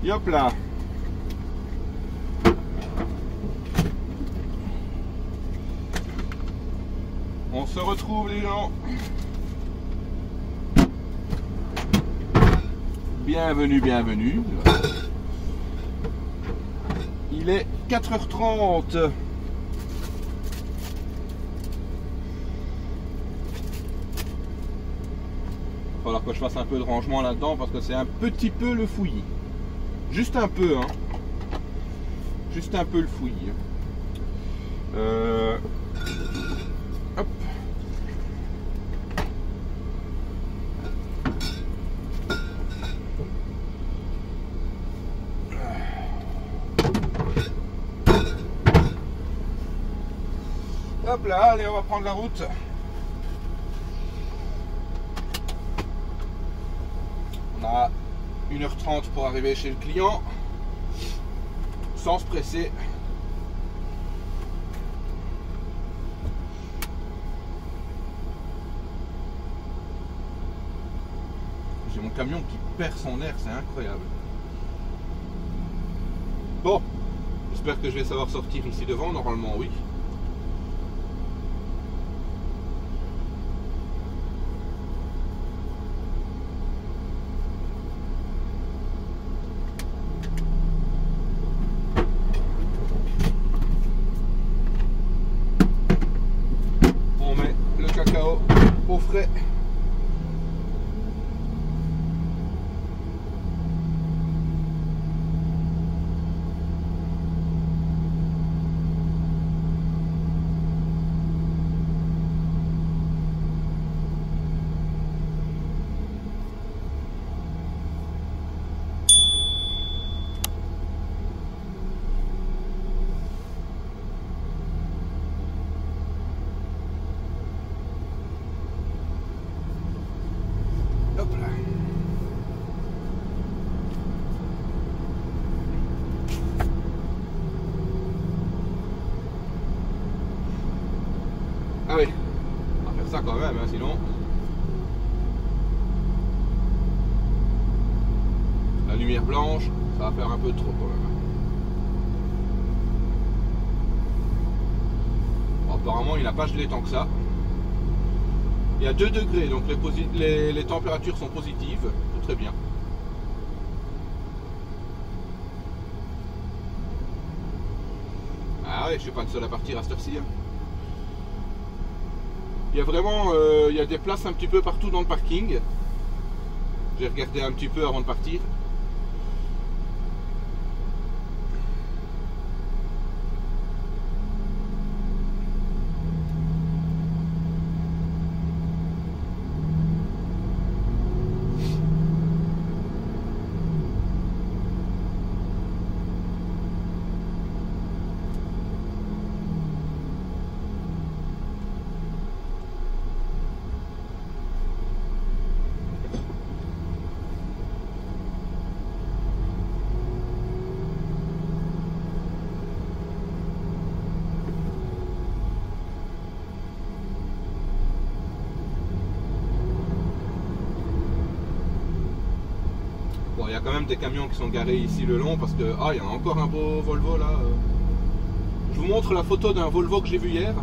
Et hop là. On se retrouve les gens. Bienvenue, bienvenue. Il est 4h30. Il va falloir que je fasse un peu de rangement là-dedans parce que c'est un petit peu le fouillis. Juste un peu, hein. Juste un peu le fouillis. Hop. Hop là, allez, on va prendre la route. On a 1h30 pour arriver chez le client, sans se presser. J'ai mon camion qui perd son air, c'est incroyable. Bon, j'espère que je vais savoir sortir ici devant, normalement oui. Au frais. Hop là. Ah oui, on va faire ça quand même, hein, sinon la lumière blanche, ça va faire un peu trop quand même. Bon, apparemment il n'a pas gelé tant que ça. Il y a 2 degrés, donc les températures sont positives, tout très bien. Ah ouais, je suis pas le seul à partir à cette heure-ci. Hein. Il y a vraiment il y a des places un petit peu partout dans le parking. J'ai regardé un petit peu avant de partir. Bon, il y a quand même des camions qui sont garés ici le long parce que il y en a encore un beau Volvo là. Je vous montre la photo d'un Volvo que j'ai vu hier.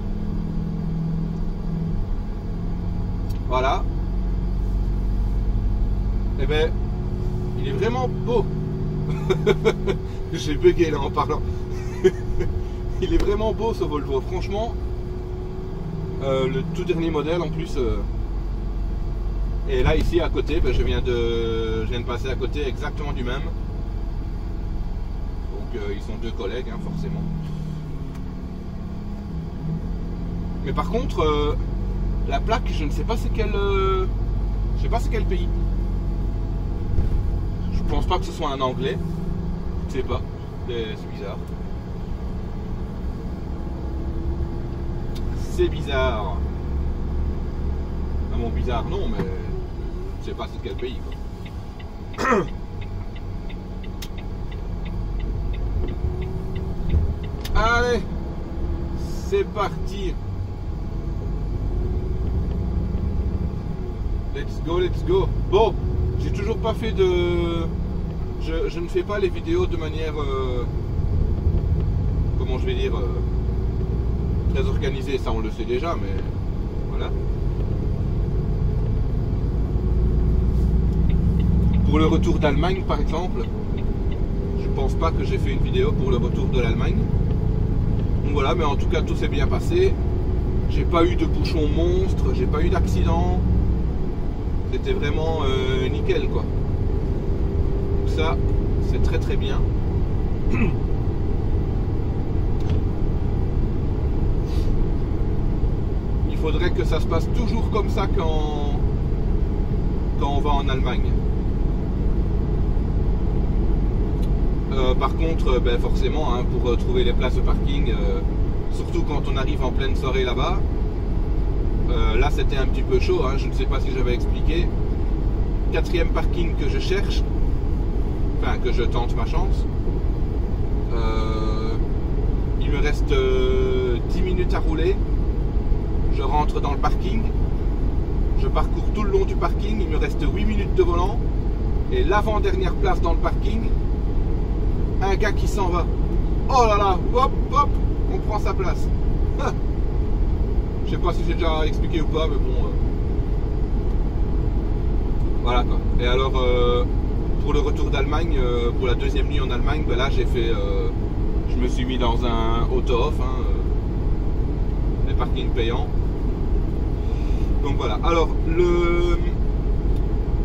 Voilà. Et ben, il est vraiment beau. J'ai bugué là en parlant. Il est vraiment beau ce Volvo, franchement. Le tout dernier modèle en plus. Et là ici à côté, ben, je viens de passer à côté exactement du même. Donc ils sont 2 collègues, hein, forcément. Mais par contre, la plaque, je ne sais pas c'est quel, je sais pas c'est quel pays. Je pense pas que ce soit un anglais. Je sais pas, c'est bizarre. C'est bizarre. Ah bon, bizarre non, mais je sais pas c'est quel pays quoi. Allez, c'est parti. Let's go, let's go. Bon, j'ai toujours pas fait de je ne fais pas les vidéos de manière, comment je vais dire, très organisée, ça on le sait déjà, mais voilà. Pour le retour d'Allemagne par exemple, je pense pas que j'ai fait une vidéo pour le retour de l'Allemagne. Donc voilà, mais en tout cas tout s'est bien passé. J'ai pas eu de bouchon monstre, j'ai pas eu d'accident. C'était vraiment nickel quoi. Donc ça, c'est très très bien. Il faudrait que ça se passe toujours comme ça quand on va en Allemagne. Par contre, ben forcément, hein, pour trouver les places de parking, surtout quand on arrive en pleine soirée là-bas, là c'était un petit peu chaud, hein, je ne sais pas si j'avais expliqué. 4e parking que je cherche, enfin que je tente ma chance. Il me reste 10 minutes à rouler. Je rentre dans le parking. Je parcours tout le long du parking. Il me reste 8 minutes de volant. Et l'avant-dernière place dans le parking, un gars qui s'en va. Oh là là, hop, hop, on prend sa place. Je sais pas si j'ai déjà expliqué ou pas, mais bon. Voilà quoi. Et alors, pour le retour d'Allemagne, pour la 2e nuit en Allemagne, ben là j'ai fait. Je me suis mis dans un auto-off, hein, des parkings payants. Donc voilà. Alors,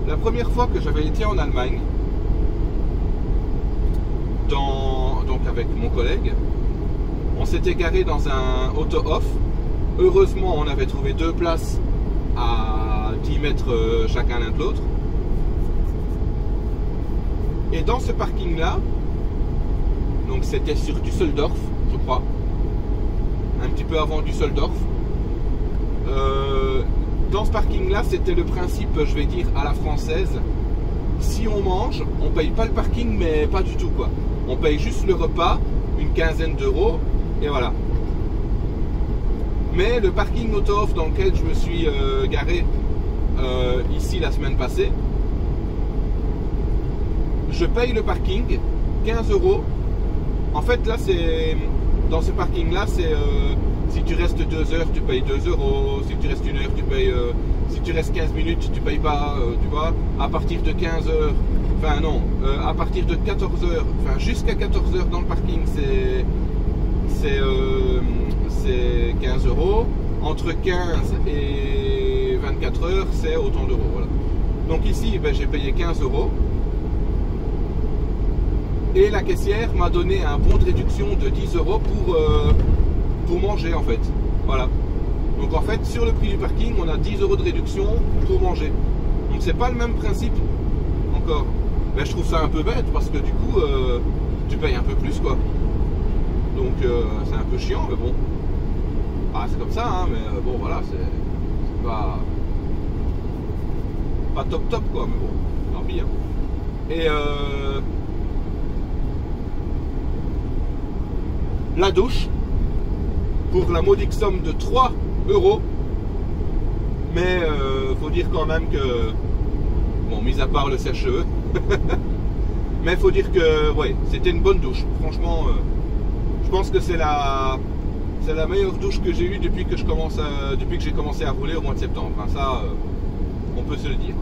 la première fois que j'avais été en Allemagne, donc avec mon collègue, on s'était garé dans un auto-off. Heureusement, on avait trouvé 2 places à 10 mètres chacun l'un de l'autre. Et dans ce parking-là, donc c'était sur Düsseldorf, je crois, un petit peu avant Düsseldorf. Dans ce parking-là, c'était le principe, je vais dire, à la française. Si on mange, on paye pas le parking, mais pas du tout quoi. On paye juste le repas, une quinzaine d'euros, et voilà. Mais le parking auto-off dans lequel je me suis garé ici la semaine passée, je paye le parking 15 euros. En fait, là, c'est dans ce parking-là, c'est si tu restes 2 heures, tu payes 2 euros. Si tu restes 1 heure, tu payes. Si tu restes 15 minutes, tu payes pas. Tu vois, à partir de 15 heures, enfin non, à partir de 14 heures, enfin jusqu'à 14 heures dans le parking, c'est 15 euros. Entre 15 et 24 heures, c'est autant d'euros. Voilà. Donc ici, ben, j'ai payé 15 euros. Et la caissière m'a donné un bon de réduction de 10 euros pour manger en fait. Voilà. Donc en fait, sur le prix du parking, on a 10 euros de réduction pour manger. Donc c'est pas le même principe encore. Ben, je trouve ça un peu bête parce que du coup, tu payes un peu plus quoi. Donc c'est un peu chiant, mais bon. Ah, c'est comme ça, hein, mais bon voilà, c'est pas top quoi, mais bon, tant pis. Hein. Et la douche pour la modique somme de 3 euros. Mais faut dire quand même que, bon, mis à part le sèche-cheveux, mais faut dire que ouais, c'était une bonne douche. Franchement, je pense que c'est la meilleure douche que j'ai eue depuis que j'ai commencé à rouler au mois de septembre. Enfin, ça, on peut se le dire.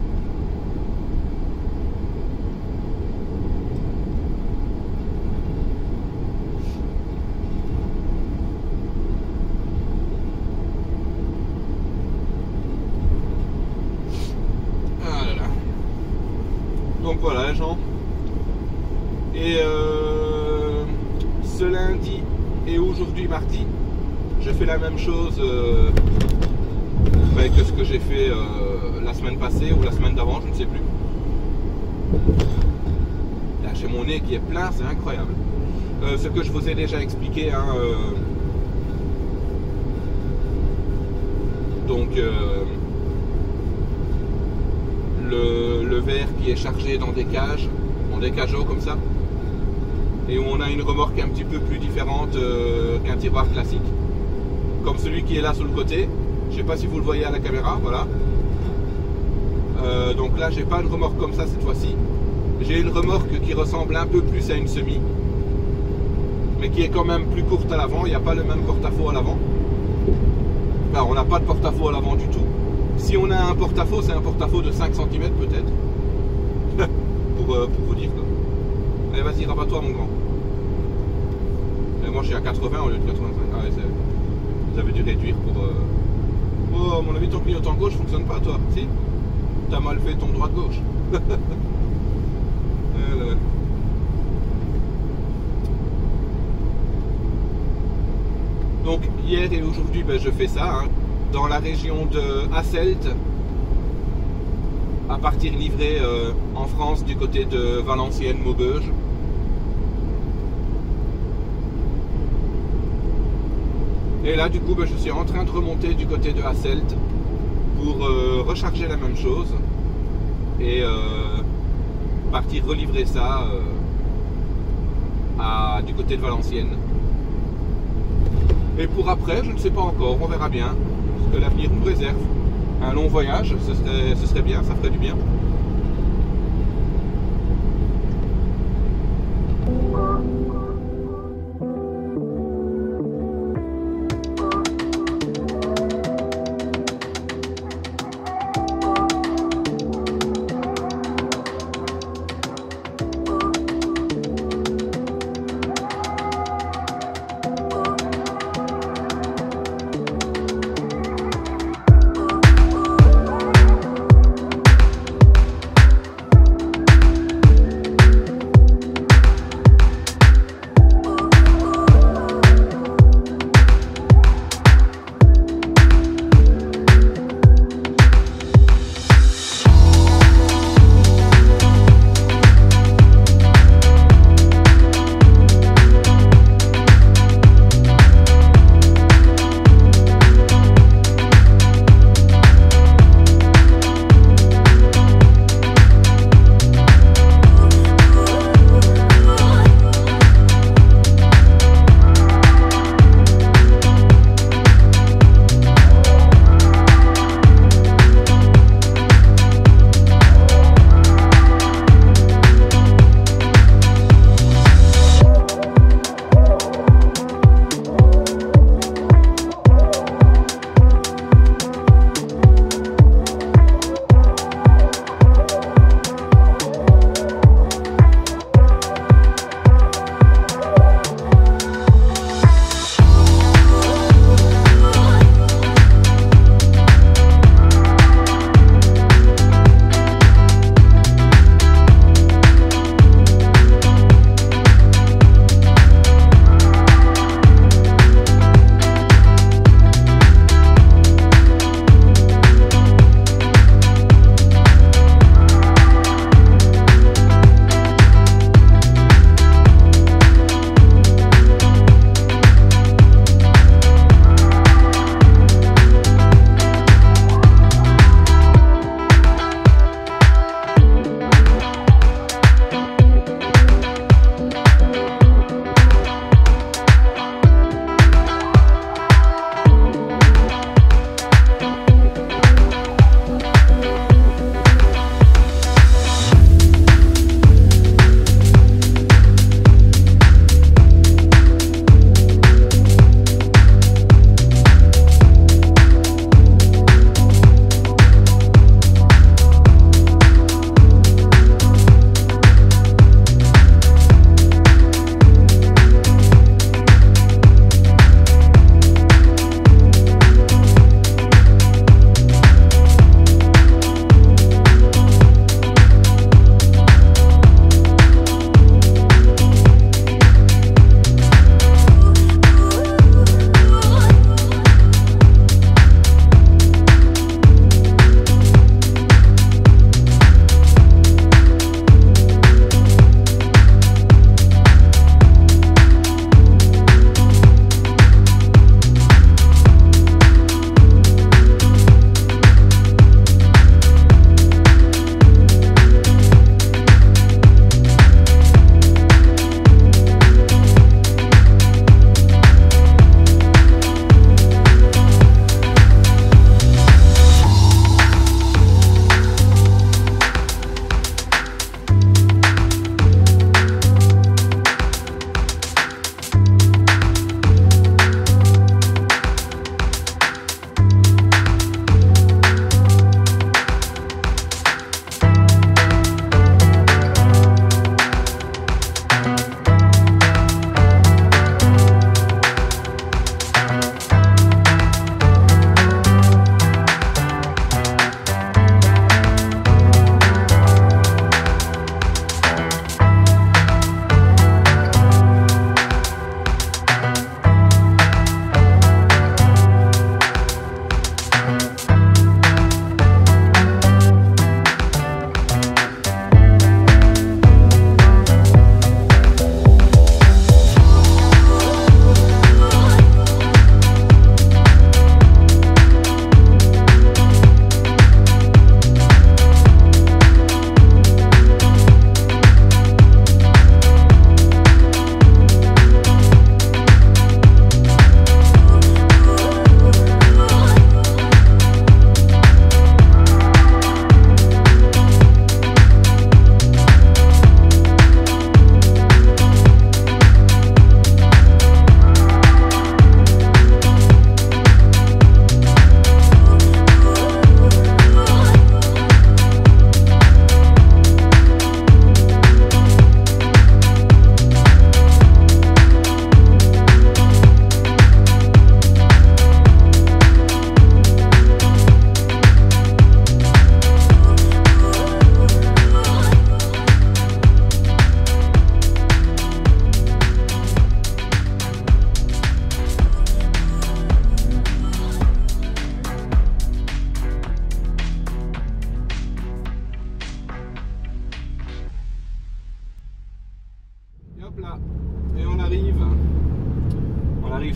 Donc voilà les gens. Et ce lundi et aujourd'hui mardi, je fais la même chose que ce que j'ai fait la semaine passée ou la semaine d'avant, je ne sais plus. Là j'ai mon nez qui est plein, c'est incroyable. Ce que je vous ai déjà expliqué, hein, donc le verre qui est chargé dans des cages, dans des cageots comme ça, et où on a une remorque un petit peu plus différente qu'un tiroir classique, comme celui qui est là sur le côté. Je sais pas si vous le voyez à la caméra, voilà. Donc là j'ai pas une remorque comme ça cette fois-ci, J'ai une remorque qui ressemble un peu plus à une semi, mais qui est quand même plus courte à l'avant. Il n'y a pas le même porte-à-faux à l'avant. Enfin, on n'a pas de porte-à-faux à l'avant du tout. Si on a un porte-à-faux, c'est un porte-à-faux de 5 cm peut-être. pour vous dire quoi. Allez, vas-y, rabat-toi mon grand. Et moi je suis à 80 au lieu de 85. Ah ouais, vous avez dû réduire pour... Oh, à mon avis, ton clignotant gauche fonctionne pas, toi. Si? T'as mal fait ton droite-gauche. Donc hier et aujourd'hui, ben, je fais ça hein, dans la région de Hasselt, à partir livré en France du côté de Valenciennes, Maubeuge. Et là du coup ben, je suis en train de remonter du côté de Hasselt pour recharger la même chose et partir relivrer ça du côté de Valenciennes. Et pour après, je ne sais pas encore, on verra bien ce que l'avenir nous réserve. Un long voyage, ce serait bien, ça ferait du bien.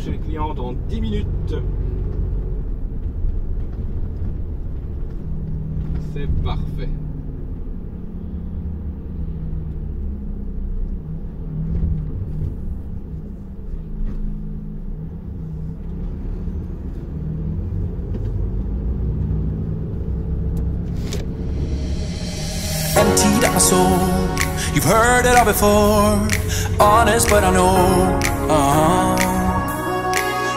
chez le client dans 10 minutes. C'est parfait. Emptied out my soul. You've heard it all before. Honest, but I know.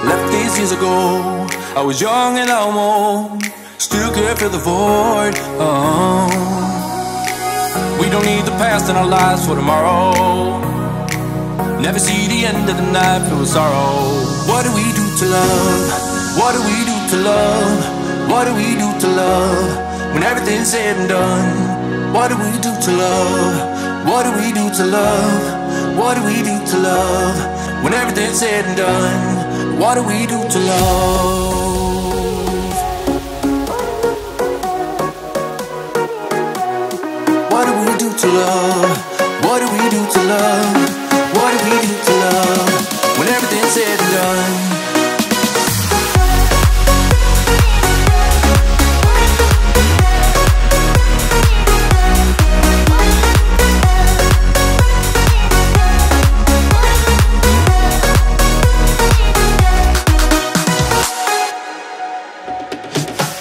Left these years ago. I was young and I'm old. Still can't fill the void. We don't need the past in our lives for tomorrow. Never see the end of the night filled with sorrow. What do we do to love? What do we do to love? What do we do to love? When everything's said and done. What do we do to love? What do we do to love? What do we do to love? When everything's said and done. What do we do to love? What do we do to love? What do we do to love? What do we do to love? When everything's said and done.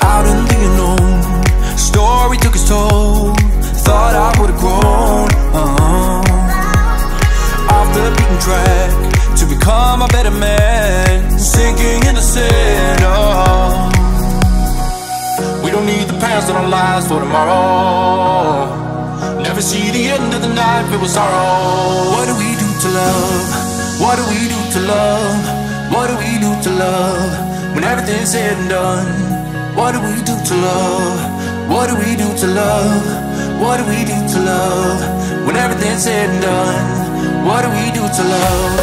Out in the unknown, story took its toll. Thought I would've grown off the beaten track to become a better man, sinking in the sand. We don't need the past in our lives for tomorrow. Never see the end of the night filled with sorrow. What do we do to love? What do we do to love? What do we do to love? When everything's said and done. What do we do to love? What do we do to love? What do we do to love? When everything's said and done. What do we do to love?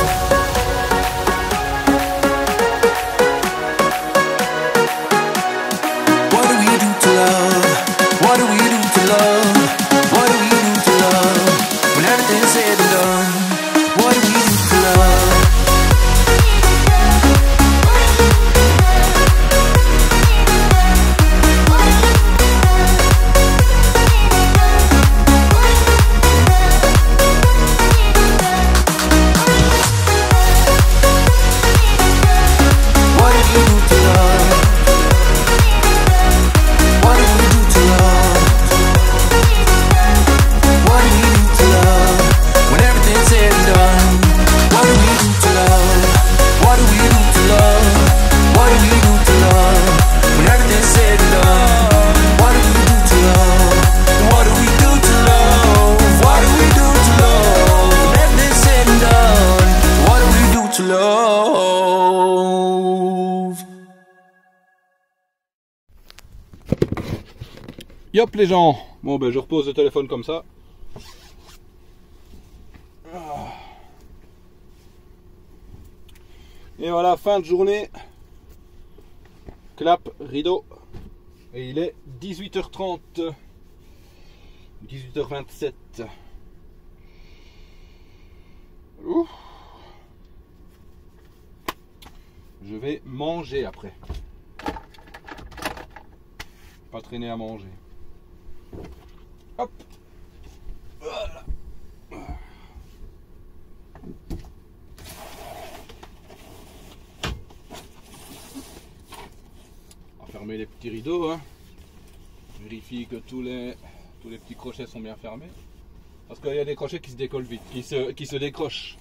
What do we do to love? What do we do to love? What do we do to love? When everything's said and done. What do we do to love? Yop les gens. Bon ben je repose le téléphone comme ça. Et voilà, fin de journée. Clap, rideau. Et il est 18h30. 18h27. Ouh. Je vais manger après. Pas traîner à manger. Hop. Voilà. On va fermer les petits rideaux. Hein. Vérifie que tous les petits crochets sont bien fermés. Parce qu'il y a des crochets qui se décollent vite, qui se décrochent.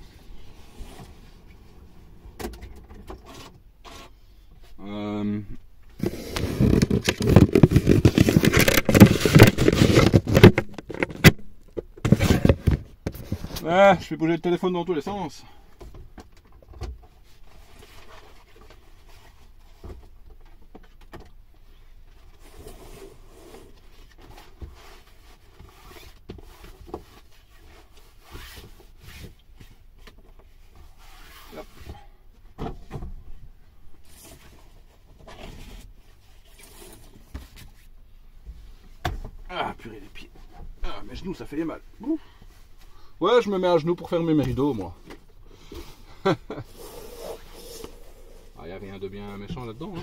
Ah, je fais bouger le téléphone dans tous les sens. Hop. Ah, purée les pieds. Ah, mes genoux, ça fait mal. Ouf. Ouais, je me mets à genoux pour fermer mes rideaux, moi. n'y a rien de bien méchant là-dedans. Hein.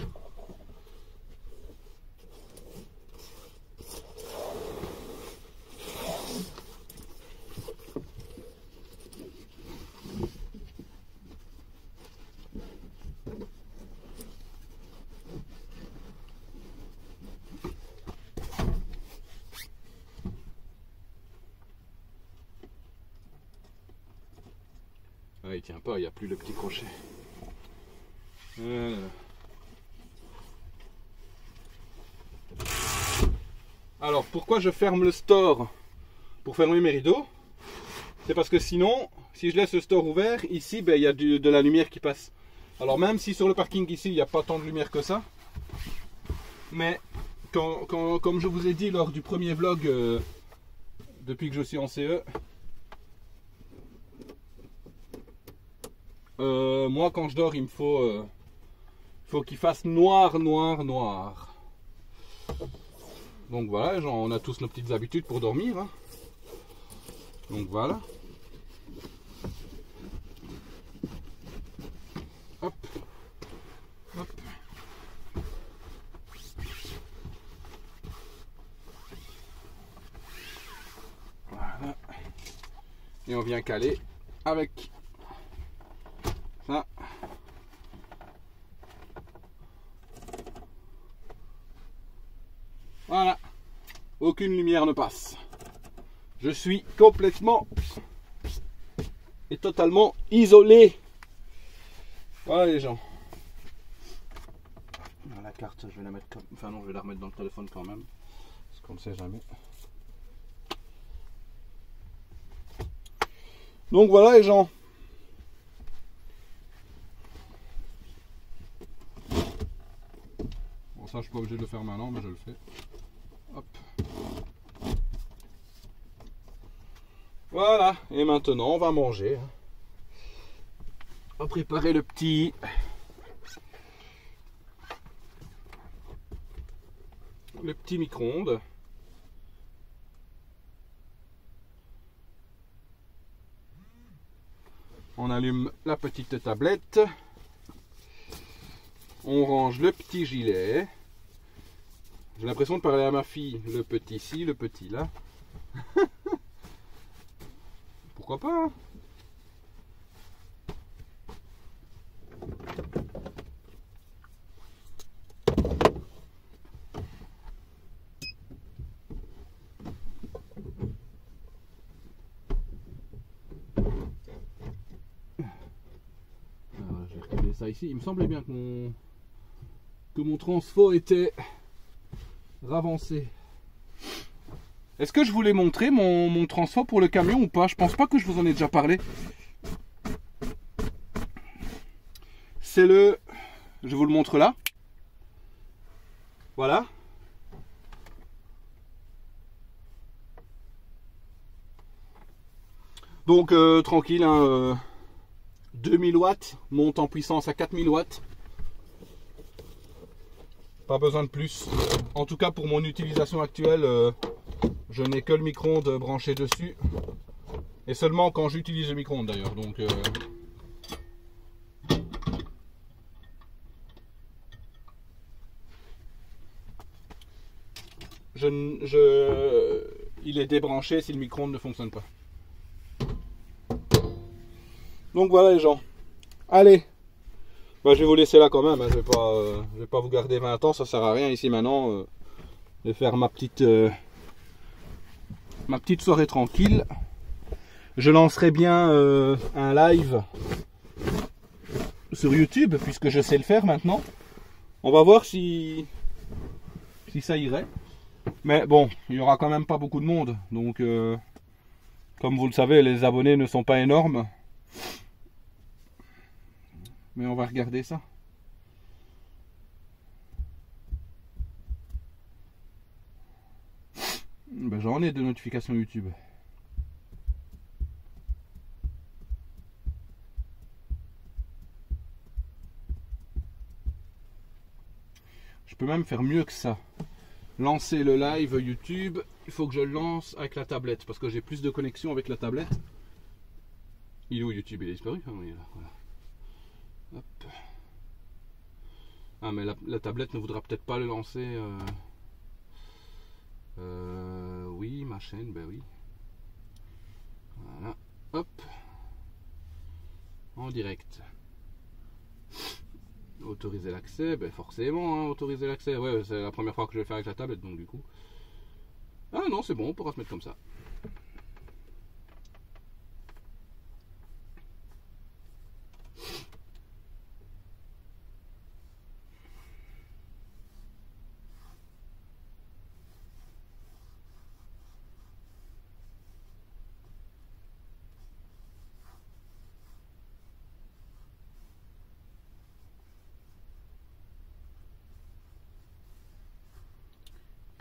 Ah, il tient pas, il n'y a plus le petit crochet. Alors, pourquoi je ferme le store pour fermer mes rideaux? C'est parce que sinon, si je laisse le store ouvert, ici, ben, il y a de la lumière qui passe. Alors même si sur le parking ici, il n'y a pas tant de lumière que ça, mais comme je vous ai dit lors du premier vlog, depuis que je suis en CE, moi quand je dors, il me faut qu'il fasse noir, noir, noir. Donc voilà, genre, on a tous nos petites habitudes pour dormir. Hein. Donc voilà. Hop. Hop. Voilà. Et on vient caler avec ça. Voilà. Aucune lumière ne passe. Je suis complètement et totalement isolé. Voilà les gens. La carte, je vais la mettre comme... Enfin non, je vais la remettre dans le téléphone quand même. Parce qu'on ne sait jamais. Donc voilà les gens. Bon ça je suis pas obligé de le faire maintenant, mais je le fais. Hop. Voilà, et maintenant on va manger. On va préparer le petit micro-ondes. On allume la petite tablette. On range le petit gilet. J'ai l'impression de parler à ma fille. Le petit ci, le petit là. Pourquoi pas hein? Alors, je vais reculer ça ici. Il me semblait bien que mon transfo était ravancé. Est-ce que je voulais montrer mon transfo pour le camion ou pas? Je pense pas que je vous en ai déjà parlé. C'est le... Je vous le montre là. Voilà. Donc tranquille, hein, 2000 watts, monte en puissance à 4000 watts. Pas besoin de plus. En tout cas pour mon utilisation actuelle, je n'ai que le micro-ondes branché dessus. Et seulement quand j'utilise le micro-ondes d'ailleurs. Donc il est débranché si le micro-ondes ne fonctionne pas. Donc voilà les gens. Allez. Bah, je vais vous laisser là quand même. Hein. Je vais pas vous garder 20 ans. Ça sert à rien ici maintenant. Je vais faire ma petite soirée tranquille. Je lancerai bien un live sur YouTube puisque je sais le faire maintenant. On va voir si ça irait. Mais bon, il y aura quand même pas beaucoup de monde. Donc comme vous le savez, les abonnés ne sont pas énormes. Mais on va regarder ça. Ben, j'en ai de notifications YouTube. Je peux même faire mieux que ça. Lancer le live YouTube, il faut que je le lance avec la tablette parce que j'ai plus de connexion avec la tablette. Il est où YouTube? Il est disparu? Ah, oui, là, voilà. Hop. mais la tablette ne voudra peut-être pas le lancer. Oui, ma chaîne, ben oui. Voilà, hop. En direct. Autoriser l'accès, ben forcément, hein, autoriser l'accès. Ouais, c'est la première fois que je vais le faire avec la tablette, donc du coup. Ah non, c'est bon, on pourra se mettre comme ça.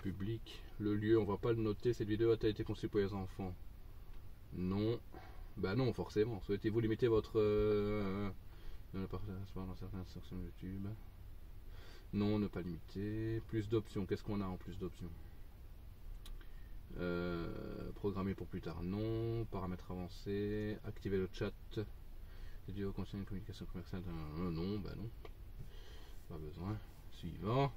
Public, le lieu, on va pas le noter. Cette vidéo a été conçue pour les enfants. Non, bah non, forcément. Souhaitez-vous limiter votre participation dans certaines sections de YouTube? Non, ne pas limiter. Plus d'options. Qu'est-ce qu'on a en plus d'options? Programmer pour plus tard. Non. Paramètres avancés. Activer le chat. Vidéo contient une communication commerciale. Non, bah non. Pas besoin. Suivant.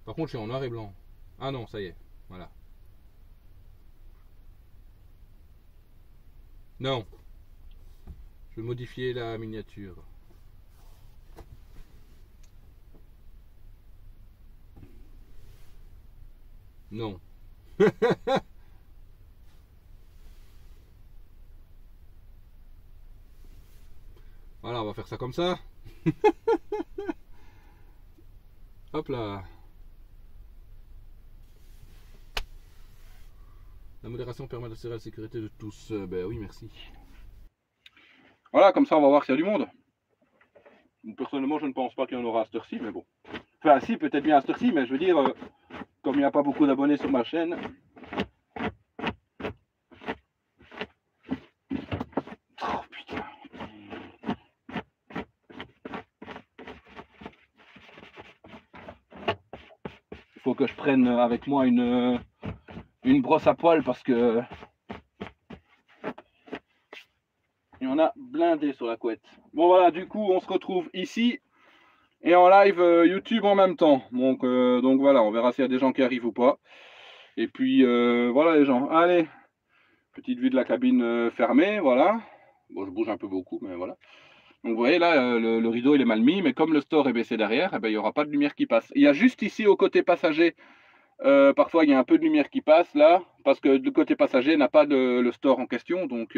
Par contre, je suis en noir et blanc. Ah non, ça y est. Voilà. Non. Je vais modifier la miniature. Non. Voilà, on va faire ça comme ça. Hop là. La modération permet d'assurer la sécurité de tous. Ben oui, merci. Voilà, comme ça on va voir s'il y a du monde. Personnellement, je ne pense pas qu'il y en aura à cette heure-ci, mais bon. Enfin, si, peut-être bien à cette heure-ci, mais je veux dire, comme il n'y a pas beaucoup d'abonnés sur ma chaîne. Oh putain. Il faut que je prenne avec moi une brosse à poils parce que il y en a blindé sur la couette. Bon voilà, du coup on se retrouve ici et en live YouTube en même temps. Donc voilà, on verra s'il y a des gens qui arrivent ou pas. Et puis voilà les gens. Allez, petite vue de la cabine fermée, voilà. Bon, je bouge un peu beaucoup, mais voilà. Donc vous voyez là, le rideau il est mal mis, mais comme le store est baissé derrière, eh ben, il n'y aura pas de lumière qui passe. Il y a juste ici au côté passager, parfois il y a un peu de lumière qui passe là, parce que le côté passager n'a pas le store en question, donc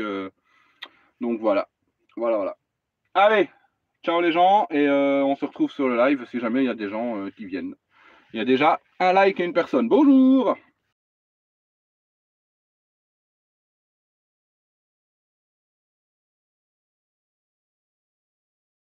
voilà. Voilà. Allez, ciao les gens, et on se retrouve sur le live si jamais il y a des gens qui viennent. Il y a déjà un like et une personne. Bonjour!